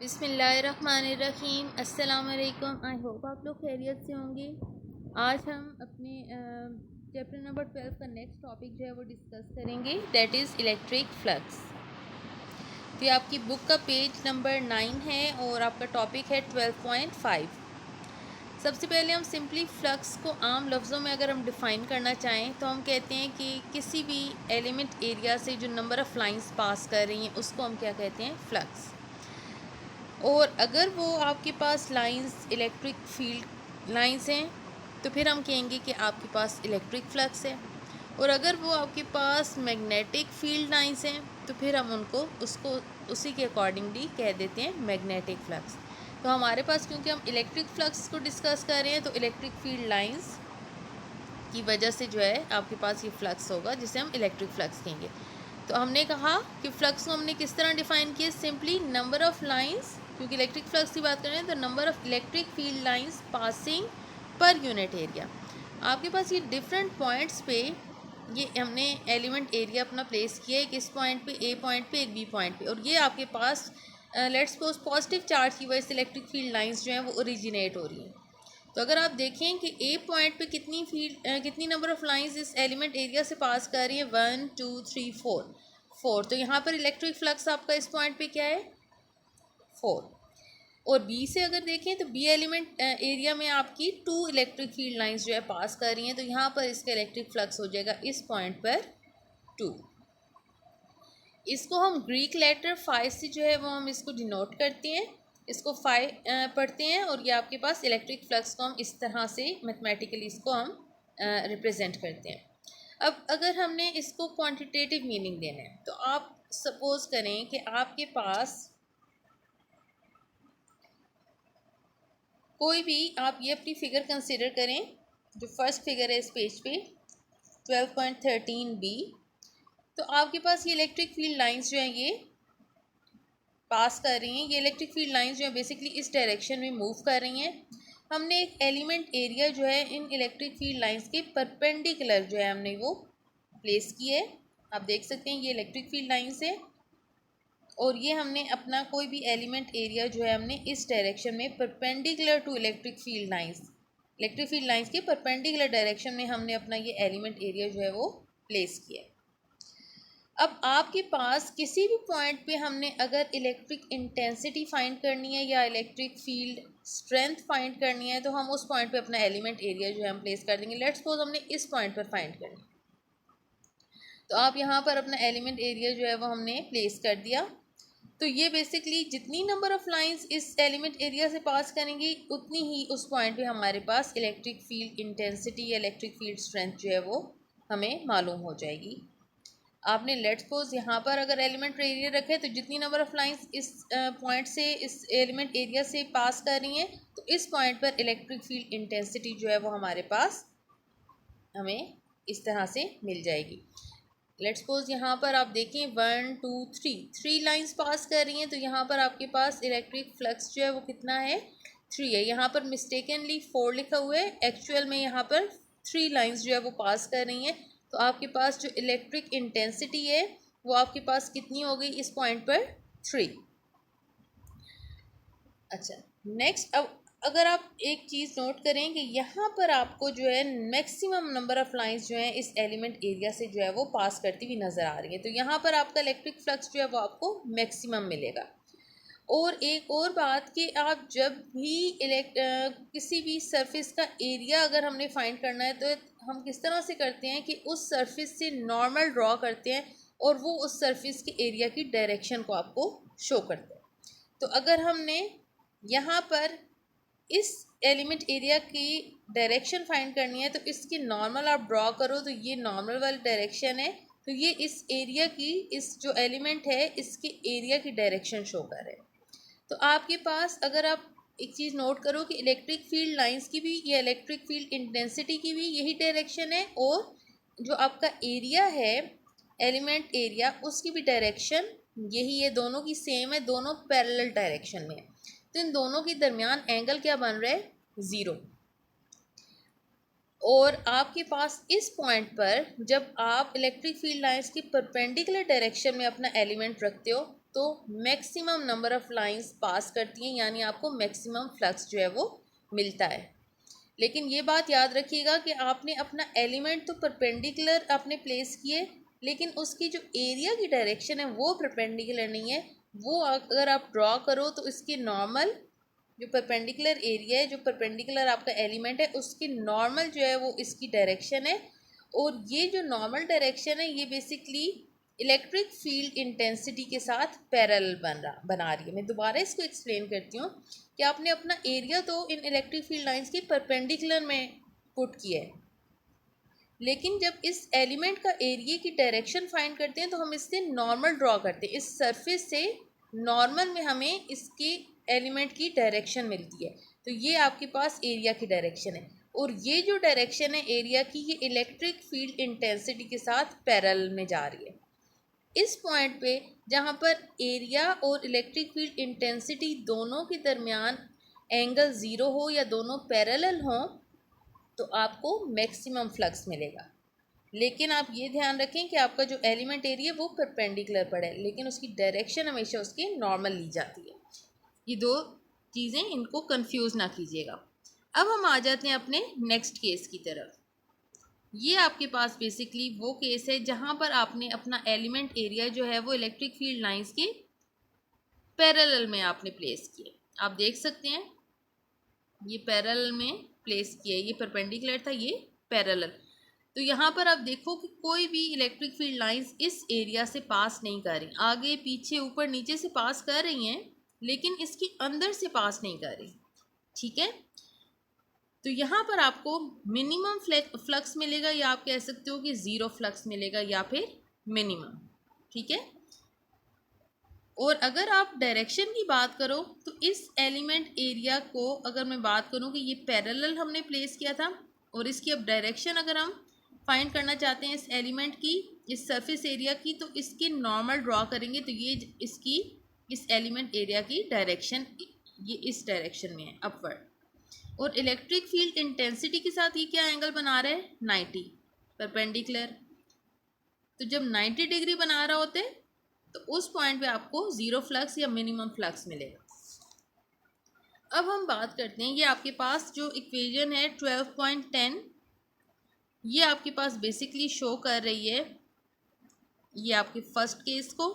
बिस्मिल्लाहिर्रहमानिर्रहीम। अस्सलाम वालेकुम। आई होप आप लोग खैरियत से होंगे। आज हम अपने चैप्टर नंबर 12 का नेक्स्ट टॉपिक जो है वो डिस्कस करेंगे, दैट इज़ इलेक्ट्रिक फ्लक्स। तो ये आपकी बुक का पेज नंबर 9 है और आपका टॉपिक है 12.5। सबसे पहले हम सिंपली फ्लक्स को आम लफ्ज़ों में अगर हम डिफ़ाइन करना चाहें तो हम कहते हैं कि किसी भी एलिमेंट एरिया से जो नंबर ऑफ़ लाइंस पास कर रही हैं उसको हम क्या कहते हैं, फ्लक्स। और अगर वो आपके पास लाइंस इलेक्ट्रिक फील्ड लाइंस हैं तो फिर हम कहेंगे कि आपके पास इलेक्ट्रिक फ्लक्स है। और अगर वो आपके पास मैग्नेटिक फील्ड लाइंस हैं तो फिर हम उसको उसी के अकॉर्डिंगली कह देते हैं मैग्नेटिक फ्लक्स। तो हमारे पास क्योंकि हम इलेक्ट्रिक फ्लक्स को डिस्कस कर रहे हैं तो इलेक्ट्रिक फील्ड लाइंस की वजह से जो है आपके पास ये फ्लक्स होगा जिसे हम इलेक्ट्रिक फ्लक्स कहेंगे। तो हमने कहा कि फ्लक्स को हमने किस तरह डिफाइन किया, सिंपली नंबर ऑफ़ लाइंस, क्योंकि इलेक्ट्रिक फ्लक्स की बात कर रहे हैं तो number of electric field lines passing per unit area. आपके पास ये डिफरेंट पॉइंट्स पे ये हमने एलिमेंट एरिया अपना प्लेस किया है, एक इस पॉइंट पे, ए पॉइंट पे, एक बी पॉइंट पे, और ये आपके पास लेट्स सपोज पॉजिटिव चार्ज की वजह से इलेक्ट्रिक फील्ड लाइंस जो हैं वो ओरिजिनेट हो रही हैं। तो अगर आप देखें कि ए पॉइंट पे कितनी नंबर ऑफ़ लाइंस इस एलिमेंट एरिया से पास कर रही है, 1 2 3 4। तो यहाँ पर इलेक्ट्रिक फ्लक्स आपका इस पॉइंट पे क्या है, 4। और बी से अगर देखें तो बी एलिमेंट एरिया में आपकी 2 इलेक्ट्रिक फील्ड लाइंस जो है पास कर रही हैं, तो यहाँ पर इसका इलेक्ट्रिक फ्लक्स हो जाएगा इस पॉइंट पर 2। इसको हम ग्रीक लेटर फाई से जो है वो हम इसको डिनोट करते हैं, इसको फाई पढ़ते हैं, और ये आपके पास इलेक्ट्रिक फ्लक्स को हम इस तरह से मैथमेटिकली इसको हम रिप्रेजेंट करते हैं। अब अगर हमने इसको क्वांटिटेटिव मीनिंग देना है तो आप सपोज करें कि आपके पास कोई भी, आप ये अपनी फिगर कंसिडर करें, जो फर्स्ट फिगर है इस पेज पे 12.13b। तो आपके पास ये इलेक्ट्रिक फील्ड लाइंस जो हैं ये पास कर रही हैं, ये इलेक्ट्रिक फील्ड लाइंस जो है बेसिकली इस डायरेक्शन में मूव कर रही हैं। हमने एक एलिमेंट एरिया जो है इन इलेक्ट्रिक फील्ड लाइंस के परपेंडिकुलर जो है हमने वो प्लेस की है। आप देख सकते हैं ये इलेक्ट्रिक फील्ड लाइंस है और ये हमने अपना कोई भी एलिमेंट एरिया जो है हमने इस डायरेक्शन में perpendicular to electric field lines के परपेंडिकुलर डायरेक्शन में हमने अपना ये एलिमेंट एरिया जो है वो प्लेस किया है। अब आपके पास किसी भी पॉइंट पे हमने अगर इलेक्ट्रिक इंटेंसिटी फाइंड करनी है या इलेक्ट्रिक फील्ड स्ट्रेंथ फाइंड करनी है तो हम उस पॉइंट पे अपना एलिमेंट एरिया जो है हम प्लेस कर देंगे। लेट्स सपोज हमने इस पॉइंट पर फाइंड करनी है तो आप यहाँ पर अपना एलिमेंट एरिया जो है वो हमने प्लेस कर दिया। तो ये बेसिकली जितनी नंबर ऑफ़ लाइंस इस एलिमेंट एरिया से पास करेंगी उतनी ही उस पॉइंट पे हमारे पास इलेक्ट्रिक फील्ड इंटेंसिटी या इलेक्ट्रिक फील्ड स्ट्रेंथ जो है वो हमें मालूम हो जाएगी। आपने लेट्स सपोज यहाँ पर अगर एलिमेंट एरिया रखे तो जितनी नंबर ऑफ़ लाइंस इस पॉइंट से इस एलिमेंट एरिया से पास कर रही हैं तो इस पॉइंट पर इलेक्ट्रिक फील्ड इंटेंसिटी जो है वो हमारे पास हमें इस तरह से मिल जाएगी। लेट्स सपोज यहाँ पर आप देखें 1 2 3 लाइंस पास कर रही हैं, तो यहाँ पर आपके पास इलेक्ट्रिक फ्लक्स जो है वो कितना है, 3 है। यहाँ पर मिस्टेकनली 4 लिखा हुआ है, एक्चुअल में यहाँ पर 3 लाइंस जो है वो पास कर रही हैं। तो आपके पास जो इलेक्ट्रिक इंटेंसिटी है वो आपके पास कितनी हो गई इस पॉइंट पर, 3। अच्छा, नेक्स्ट अब अगर आप एक चीज़ नोट करें कि यहाँ पर आपको जो है मैक्सिमम नंबर ऑफ़ लाइंस जो है इस एलिमेंट एरिया से जो है वो पास करती हुई नज़र आ रही है, तो यहाँ पर आपका इलेक्ट्रिक फ्लक्स जो है वो आपको मैक्सिमम मिलेगा। और एक और बात कि आप जब भी किसी भी सरफेस का एरिया अगर हमने फाइंड करना है तो हम किस तरह से करते हैं कि उस सरफेस से नॉर्मल ड्रॉ करते हैं और वो उस सरफेस के एरिया की डायरेक्शन को आपको शो करते हैं। तो अगर हमने यहाँ पर इस एलिमेंट एरिया की डायरेक्शन फाइंड करनी है तो इसकी नॉर्मल आप ड्रॉ करो तो ये नॉर्मल वाली डायरेक्शन है, तो ये इस एरिया की, इस जो एलिमेंट है इसके एरिया की डायरेक्शन शो कर रहे हैं। तो आपके पास अगर आप एक चीज़ नोट करो कि इलेक्ट्रिक फील्ड लाइंस की भी या इलेक्ट्रिक फील्ड इंटेंसिटी की भी यही डायरेक्शन है और जो आपका एरिया है एलिमेंट एरिया उसकी भी डायरेक्शन यही है, दोनों की सेम है, दोनों पैरेलल डायरेक्शन में है। तो इन दोनों के दरमियान एंगल क्या बन रहा है, 0। और आपके पास इस पॉइंट पर जब आप इलेक्ट्रिक फील्ड लाइंस की परपेंडिकुलर डायरेक्शन में अपना एलिमेंट रखते हो तो maximum number of lines pass करती हैं, यानी आपको मैक्सिमम फ्लक्स जो है वो मिलता है। लेकिन ये बात याद रखिएगा कि आपने अपना एलिमेंट तो परपेंडिकुलर आपने प्लेस किए, लेकिन उसकी जो एरिया की डायरेक्शन है वो परपेंडिकुलर नहीं है। वो अगर आप ड्रॉ करो तो इसकी नॉर्मल जो परपेंडिकुलर एरिया है, जो परपेंडिकुलर आपका एलिमेंट है, उसकी नॉर्मल जो है वो इसकी डायरेक्शन है। और ये जो नॉर्मल डायरेक्शन है ये बेसिकली इलेक्ट्रिक फील्ड इंटेंसिटी के साथ पैरेलल बना रही है। मैं दोबारा इसको एक्सप्लेन करती हूँ कि आपने अपना एरिया तो इन इलेक्ट्रिक फील्ड लाइंस के परपेंडिकुलर में पुट किया है, लेकिन जब इस एलिमेंट का एरिया की डायरेक्शन फाइंड करते हैं तो हम इससे नॉर्मल ड्रॉ करते हैं। इस सरफेस से नॉर्मल में हमें इसके एलिमेंट की डायरेक्शन मिलती है। तो ये आपके पास एरिया की डायरेक्शन है, और ये जो डायरेक्शन है एरिया की, ये इलेक्ट्रिक फील्ड इंटेंसिटी के साथ पैरेलल में जा रही है। इस पॉइंट पे जहाँ पर एरिया और इलेक्ट्रिक फील्ड इंटेंसिटी दोनों के दरमियान एंगल ज़ीरो हो या दोनों पैरेलल हों तो आपको मैक्सिमम फ्लक्स मिलेगा। लेकिन आप ये ध्यान रखें कि आपका जो एलिमेंट एरिया वो परपेंडिकुलर पड़े, लेकिन उसकी डायरेक्शन हमेशा उसकी नॉर्मल ली जाती है। ये दो चीज़ें, इनको कंफ्यूज ना कीजिएगा। अब हम आ जाते हैं अपने नेक्स्ट केस की तरफ। ये आपके पास बेसिकली वो केस है जहाँ पर आपने अपना एलिमेंट एरिया जो है वो इलेक्ट्रिक फील्ड लाइंस के पैरेलल में आपने प्लेस किए। आप देख सकते हैं ये पैरेलल में प्लेस किया, ये परपेंडिकुलर था, ये पैरेलल। तो यहाँ पर आप देखो कि कोई भी इलेक्ट्रिक फील्ड लाइंस इस एरिया से पास नहीं कर रही, आगे पीछे ऊपर नीचे से पास कर रही हैं, लेकिन इसके अंदर से पास नहीं कर रही। ठीक है, तो यहाँ पर आपको मिनिमम फ्लक्स मिलेगा, या आप कह सकते हो कि ज़ीरो फ्लक्स मिलेगा, या फिर मिनिमम। ठीक है, और अगर आप डायरेक्शन की बात करो तो इस एलिमेंट एरिया को अगर मैं बात करूं कि ये पैरेलल हमने प्लेस किया था, और इसकी अब डायरेक्शन अगर हम फाइंड करना चाहते हैं इस एलिमेंट की, इस सरफेस एरिया की, तो इसकी नॉर्मल ड्रॉ करेंगे तो ये इसकी इस एलिमेंट एरिया की डायरेक्शन ये इस डायरेक्शन में है, अपवर्ड। और इलेक्ट्रिक फील्ड इंटेंसिटी के साथ ये क्या एंगल बना रहा है, 90 परपेंडिकुलर। तो जब 90 डिग्री बना रहा होते तो उस पॉइंट पे आपको ज़ीरो फ्लक्स या मिनिमम फ्लक्स मिलेगा। अब हम बात करते हैं, ये आपके पास जो इक्वेशन है 12.10, ये आपके पास बेसिकली शो कर रही है ये आपके फर्स्ट केस को,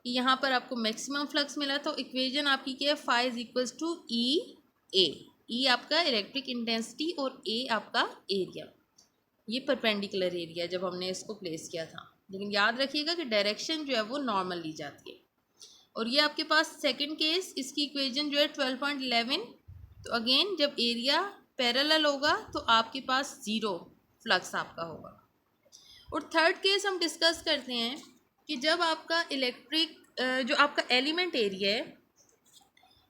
यहाँ पर आपको मैक्सिमम फ्लक्स मिला। तो इक्वेशन आपकी क्या है, फाई इज इक्वल्स टू ई ए। ई आपका इलेक्ट्रिक इंटेंसिटी और ए आपका एरिया, ये परपेंडिकुलर एरिया जब हमने इसको प्लेस किया था। लेकिन याद रखिएगा कि डायरेक्शन जो है वो नॉर्मल ली जाती है। और ये आपके पास सेकंड केस, इसकी इक्वेशन जो है 12.11। तो अगेन जब एरिया पैरेलल होगा तो आपके पास ज़ीरो फ्लक्स आपका होगा। और थर्ड केस हम डिस्कस करते हैं कि जब आपका इलेक्ट्रिक जो आपका एलिमेंट एरिया है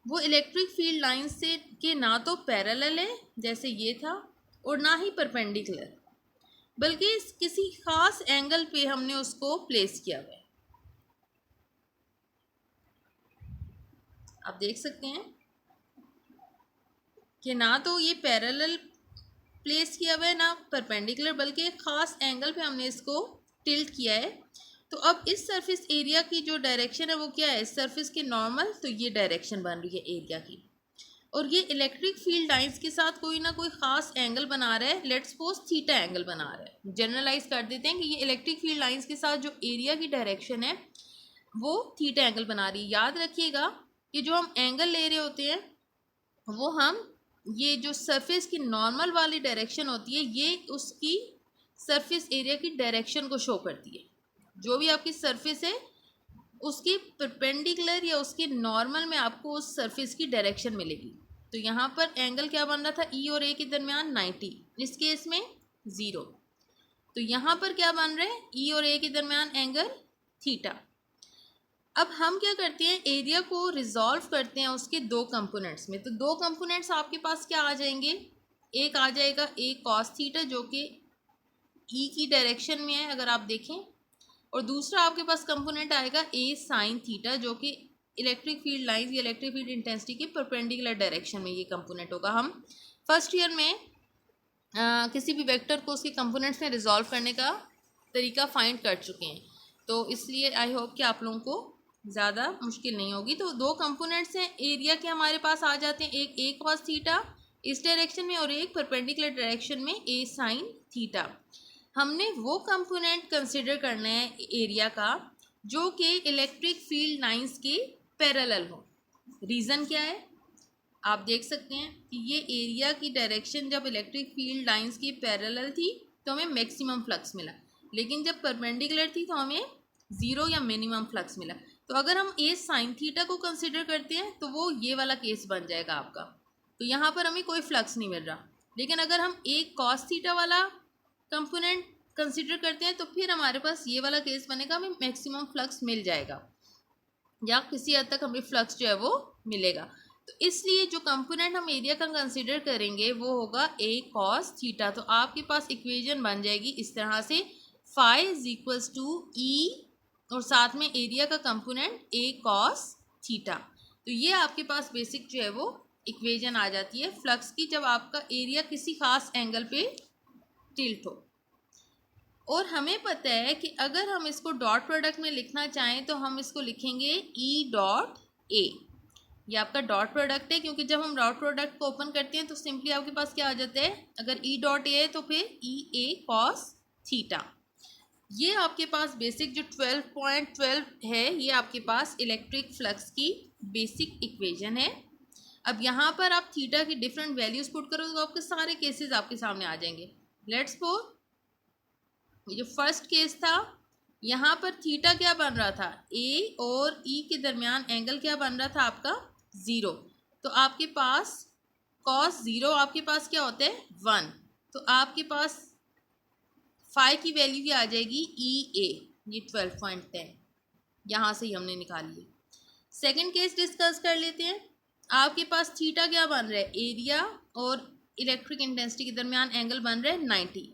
वो इलेक्ट्रिक फील्ड लाइन से के ना तो पैरेलल है जैसे ये था, और ना ही परपेंडिकुलर, बल्कि किसी खास एंगल पे हमने उसको प्लेस किया हुआ है। आप देख सकते हैं कि ना तो ये पैरेलल प्लेस किया हुआ है ना परपेंडिकुलर, बल्कि एक खास एंगल पे हमने इसको टिल्ट किया है। तो अब इस सरफेस एरिया की जो डायरेक्शन है वो क्या है, सरफेस के नॉर्मल, तो ये डायरेक्शन बन रही है एरिया की। और ये इलेक्ट्रिक फील्ड लाइंस के साथ कोई ना कोई ख़ास एंगल बना रहा है, लेट्स सपोज थीटा एंगल बना रहा है। जनरलाइज कर देते हैं कि ये इलेक्ट्रिक फील्ड लाइंस के साथ जो एरिया की डायरेक्शन है वो थीटा एंगल बना रही है। याद रखिएगा कि जो हम एंगल ले रहे होते हैं वो हम ये जो सरफेस की नॉर्मल वाली डायरेक्शन होती है ये उसकी सरफेस एरिया की डायरेक्शन को शो करती है। जो भी आपकी सरफेस है उसके परपेंडिकुलर या उसके नॉर्मल में आपको उस सरफेस की डायरेक्शन मिलेगी। तो यहाँ पर एंगल क्या बन रहा था, ई और ए के दरमियान 90, इस केस में 0। तो यहाँ पर क्या बन रहा है, ई और ए के दरमियान एंगल थीटा। अब हम क्या करते हैं, एरिया को रिजॉल्व करते हैं उसके दो कंपोनेंट्स में। तो दो कंपोनेंट्स आपके पास क्या आ जाएंगे, एक आ जाएगा ए कॉस थीटा जो कि ई की डायरेक्शन में है अगर आप देखें, और दूसरा आपके पास कंपोनेंट आएगा ए साइन थीटा जो कि इलेक्ट्रिक फील्ड लाइंस या इलेक्ट्रिक फील्ड इंटेंसिटी के परपेंडिकुलर डायरेक्शन में ये कंपोनेंट होगा। हम फर्स्ट ईयर में किसी भी वेक्टर को उसके कंपोनेंट्स में रिजॉल्व करने का तरीका फाइंड कर चुके हैं, तो इसलिए आई होप कि आप लोगों को ज़्यादा मुश्किल नहीं होगी। तो दो कंपोनेंट्स हैं एरिया के हमारे पास आ जाते हैं, एक ए कॉस थीटा इस डायरेक्शन में और एक परपेंडिकुलर डायरेक्शन में ए साइन थीटा। हमने वो कंपोनेंट कंसिडर करना है एरिया का जो कि इलेक्ट्रिक फील्ड लाइंस के पैरेलल हो। रीज़न क्या है, आप देख सकते हैं कि ये एरिया की डायरेक्शन जब इलेक्ट्रिक फील्ड लाइंस की पैरेलल थी तो हमें मैक्सिमम फ्लक्स मिला, लेकिन जब परपेंडिकुलर थी तो हमें ज़ीरो या मिनिमम फ्लक्स मिला। तो अगर हम ए साइन थीटा को कंसिडर करते हैं तो वो ये वाला केस बन जाएगा आपका। तो यहाँ पर हमें कोई फ्लक्स नहीं मिल रहा, लेकिन अगर हम ए कॉस थीटा वाला कंपोनेंट कंसिडर करते हैं तो फिर हमारे पास ये वाला केस बनेगा, हमें मैक्सिमम फ्लक्स मिल जाएगा या किसी हद तक हमें फ्लक्स जो है वो मिलेगा। तो इसलिए जो कंपोनेंट हम एरिया का कंसिडर करेंगे वो होगा ए कॉस थीटा। तो आपके पास इक्वेशन बन जाएगी इस तरह से, फाई इज इक्वल्स टू ई और साथ में एरिया का कंपोनेंट ए कॉस थीटा। तो ये आपके पास बेसिक जो है वो इक्वेशन आ जाती है फ्लक्स की, जब आपका एरिया किसी खास एंगल पे टिल्ट हो। और हमें पता है कि अगर हम इसको डॉट प्रोडक्ट में लिखना चाहें तो हम इसको लिखेंगे ई डॉट ए। ये आपका डॉट प्रोडक्ट है, क्योंकि जब हम डॉट प्रोडक्ट को ओपन करते हैं तो सिंपली आपके पास क्या आ जाता है, अगर ई डॉट ए है तो फिर ई ए कॉस थीटा। ये आपके पास बेसिक जो 12.12 है ये आपके पास इलेक्ट्रिक फ्लक्स की बेसिक इक्वेशन है। अब यहाँ पर आप थीटा की डिफरेंट वैल्यूज पुट करो तो आपके सारे केसेस आपके सामने आ जाएंगे। लेट्स सपोज ये जो फर्स्ट केस था यहाँ पर थीटा क्या बन रहा था, ए और ई के दरमियान एंगल क्या बन रहा था आपका, ज़ीरो। तो आपके पास कॉस ज़ीरो आपके पास क्या होता है, 1। तो आपके पास फाई की वैल्यू क्या आ जाएगी, ई ए, ये 12.10 यहाँ से ही हमने निकाली है। सेकेंड केस डिस्कस कर लेते हैं। आपके पास थीटा क्या बन रहा है, एरिया और इलेक्ट्रिक इंटेंसिटी के दरमियान एंगल बन रहा है 90।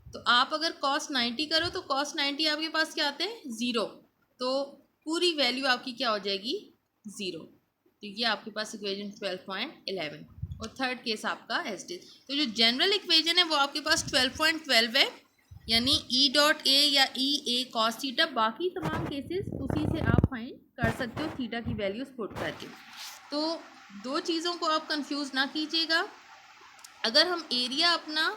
तो आप अगर cos 90 करो तो cos 90 आपके पास क्या आता है, 0। तो पूरी वैल्यू आपकी क्या हो जाएगी, 0। तो ये आपके पास इक्वेशन 12.11 और थर्ड केस आपका एज इट इज। तो जो जनरल इक्वेशन है वो आपके पास 12.12 है, यानी ई डॉट ए या ई ए कॉस थीटा। बाकी तमाम केसेस उसी से आप फाइंड कर सकते हो थीटा की वैल्यूज पुट करके। तो दो चीज़ों को आप कंफ्यूज ना कीजिएगा। अगर हम एरिया अपना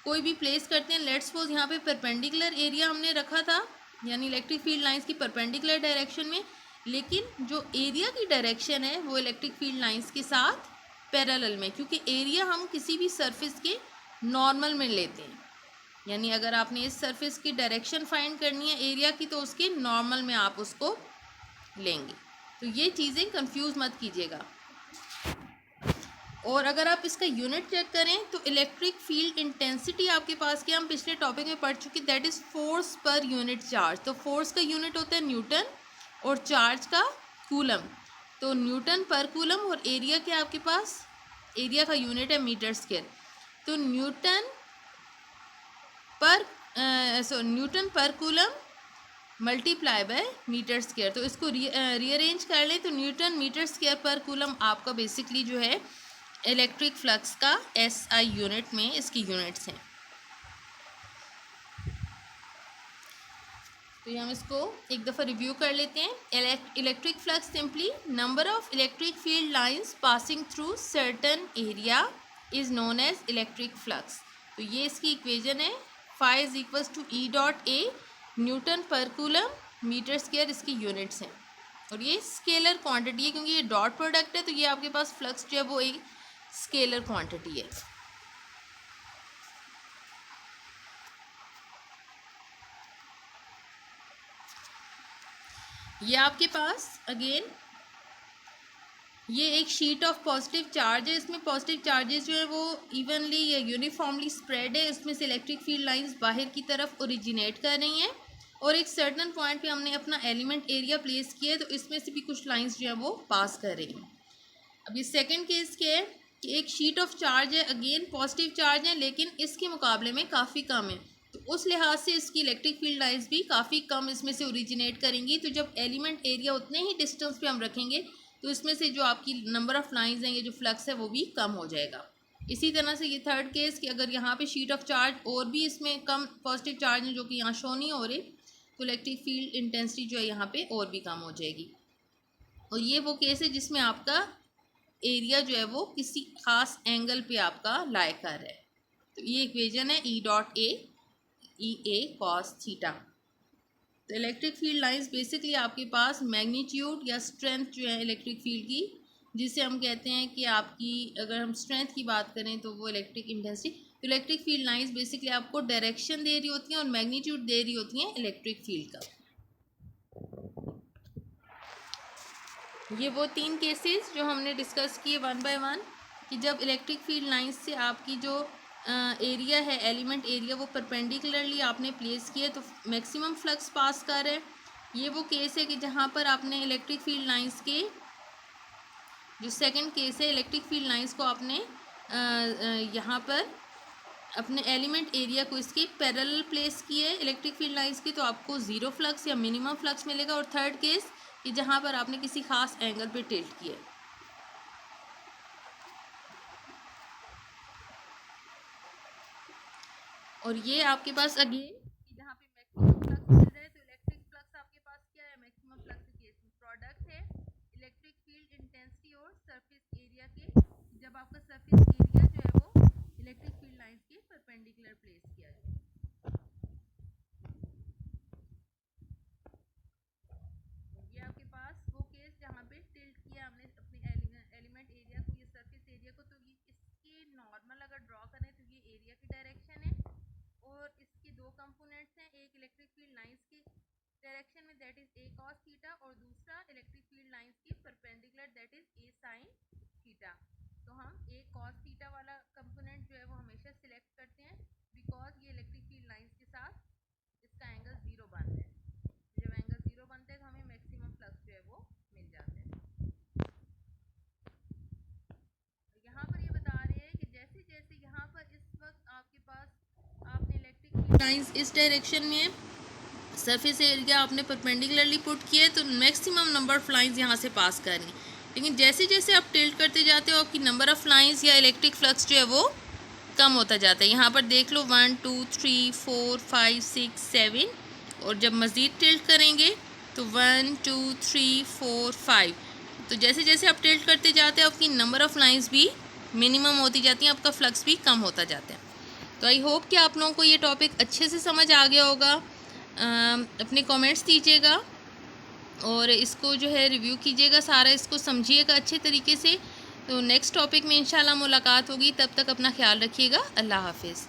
कोई भी प्लेस करते हैं, लेट्स सपोज यहाँ पे परपेंडिकुलर एरिया हमने रखा था, यानी इलेक्ट्रिक फील्ड लाइंस की परपेंडिकुलर डायरेक्शन में, लेकिन जो एरिया की डायरेक्शन है वो इलेक्ट्रिक फील्ड लाइंस के साथ पैरेलल में, क्योंकि एरिया हम किसी भी सरफेस के नॉर्मल में लेते हैं। यानी अगर आपने इस सरफेस की डायरेक्शन फाइंड करनी है एरिया की तो उसके नॉर्मल में आप उसको लेंगे। तो ये चीज़ें कंफ्यूज मत कीजिएगा। और अगर आप इसका यूनिट चेक करें तो इलेक्ट्रिक फील्ड इंटेंसिटी आपके पास की हम पिछले टॉपिक में पढ़ चुकी, that is force per unit charge. तो फोर्स का यूनिट होता है न्यूटन और चार्ज का कूलम। तो न्यूटन पर कूलम, और एरिया क्या आपके पास, एरिया का यूनिट है मीटर स्क्वायर। तो newton per coulomb multiply by metre square. तो इसको रीअरेंज कर लें तो newton metre square per coulomb आपका बेसिकली जो है इलेक्ट्रिक फ्लक्स का एसआई यूनिट में इसकी यूनिट्स हैं। तो ये हम इसको एक दफ़ा रिव्यू कर लेते हैं। Electric flux simply number of electric field lines passing through certain area is known as electric flux. तो ये इसकी इक्वेशन है, phi is equals to E dot A, newton per coulomb metre square इसकी units हैं। और ये scalar quantity है, क्योंकि ये डॉट प्रोडक्ट है तो ये आपके पास फ्लक्स जो है वो एक स्केलर क्वांटिटी है। ये आपके पास अगेन ये एक शीट ऑफ पॉजिटिव चार्ज है। इसमें पॉजिटिव चार्जेस जो है वो इवनली या यूनिफॉर्मली स्प्रेड है। इसमें से इलेक्ट्रिक फील्ड लाइंस बाहर की तरफ ओरिजिनेट कर रही हैं और एक सर्टन पॉइंट पे हमने अपना एलिमेंट एरिया प्लेस किया है, तो इसमें से भी कुछ लाइंस जो है वो पास कर रही हैं। अब ये सेकंड केस क्या है कि एक शीट ऑफ चार्ज है, अगेन पॉजिटिव चार्ज है, लेकिन इसके मुकाबले में काफ़ी कम है। तो उस लिहाज से इसकी इलेक्ट्रिक फील्ड लाइंस भी काफ़ी कम इसमें से ओरिजिनेट करेंगी। तो जब एलिमेंट एरिया उतने ही डिस्टेंस पे हम रखेंगे तो इसमें से जो आपकी नंबर ऑफ लाइंस हैं, ये जो फ्लक्स है वो भी कम हो जाएगा। इसी तरह से ये थर्ड केस कि अगर यहाँ पे शीट ऑफ चार्ज और भी इसमें कम पॉजिटिव चार्ज हैं जो कि यहाँ शो नहीं हो रहे, तो इलेक्ट्रिक फील्ड इंटेंसिटी जो है यहाँ पे और भी कम हो जाएगी। और ये वो केस है जिसमें आपका एरिया जो है वो किसी खास एंगल पे आपका लाई कर रहा है। तो ये इक्वेशन है ई डॉट ए कॉस थीटा। तो इलेक्ट्रिक फील्ड लाइंस बेसिकली आपके पास मैग्नीट्यूड या स्ट्रेंथ जो है इलेक्ट्रिक फील्ड की, जिसे हम कहते हैं कि आपकी, अगर हम स्ट्रेंथ की बात करें तो वो इलेक्ट्रिक इंटेंसिटी। तो इलेक्ट्रिक फील्ड लाइंस बेसिकली आपको डायरेक्शन दे रही होती हैं और मैग्नीट्यूड दे रही होती हैं इलेक्ट्रिक फील्ड का। ये वो 3 केसेस जो हमने डिस्कस किए वन बाय वन, कि जब इलेक्ट्रिक फील्ड लाइंस से आपकी जो एरिया है, एलिमेंट एरिया, वो परपेंडिकुलरली आपने प्लेस किया तो मैक्सिमम फ्लक्स पास कर रहे हैं। ये वो केस है कि जहाँ पर आपने इलेक्ट्रिक फील्ड लाइंस के, जो सेकंड केस है, इलेक्ट्रिक फील्ड लाइंस को आपने यहाँ पर अपने एलिमेंट एरिया को इसके पैरेलल प्लेस किए इलेक्ट्रिक फील्ड लाइंस की, तो आपको ज़ीरो फ्लक्स या मिनिमम फ्लक्स मिलेगा। और थर्ड केस कि जहाँ पर आपने किसी खास एंगल पे टिल्ट किए। और ये आपके पास अगेन कि जहाँ पे मैक्सिमम फ्लक्स मिल रहा है, तो इलेक्ट्रिक फ्लक्स आपके पास क्या है, मैक्सिमम फ्लक्स केस में प्रोडक्ट है इलेक्ट्रिक फील्ड इंटेंसिटी और सरफेस एरिया के, जब आपका सरफेस एरिया जो है वो इलेक्ट्रिक फील्ड लाइंस के परपेंडिकुलर प्लेस किया जाए। ये आपके पास वो केस जहाँ पे टिल्ट किया हमने अपने एलिमेंट एरिया को, ये सरफेस एरिया को, तो ये इसके नॉर्मल अगर ड्रॉ करें तो ये एरिया की डायरेक्शन है और इसके दो कंपोनेंट्स हैं, एक इलेक्ट्रिक फील्ड लाइंस की डायरेक्शन में that is a cos theta और दूसरा इलेक्ट्रिक फील्ड लाइंस के perpendicular that is a sine theta. तो हम ए कॉस थीटा वाला कंपोनेंट जो है वो हमेशा सिलेक्ट करते हैं बिकॉज ये इलेक्ट्रिक फील्ड लाइंस के साथ इसका एंगल ज़ीरो बनता है। जब एंगल ज़ीरो बनता है तो हमें मैक्सिमम फ्लक्स जो है वो मिल जाता है। यहाँ पर ये बता रहे हैं कि जैसे जैसे यहाँ पर इस वक्त आपके पास आपने इलेक्ट्रिक फील्ड लाइंस इस डायरेक्शन में सरफेस एरिया आपने परपेंडिकुलरली पुट किए तो मैक्सिमम नंबर ऑफ लाइंस यहाँ से पास कर रही हैं। लेकिन जैसे जैसे आप टिल्ट करते जाते हो आपकी नंबर ऑफ लाइंस या इलेक्ट्रिक फ्लक्स जो है वो कम होता जाता है। यहाँ पर देख लो 1 2 3 4 5 6 7, और जब मज़ीद टिल्ट करेंगे तो 1 2 3 4 5। तो जैसे जैसे आप टिल्ट करते जाते हो आपकी नंबर ऑफ़ लाइंस भी मिनिमम होती जाती हैं, आपका फ्लक्स भी कम होता जाता है। तो आई होप कि आप लोगों को ये टॉपिक अच्छे से समझ आ गया होगा। अपने कमेंट्स दीजिएगा और इसको जो है रिव्यू कीजिएगा, सारा इसको समझिएगा अच्छे तरीके से। तो नेक्स्ट टॉपिक में इंशाल्लाह मुलाकात होगी, तब तक अपना ख्याल रखिएगा। अल्लाह हाफिज़।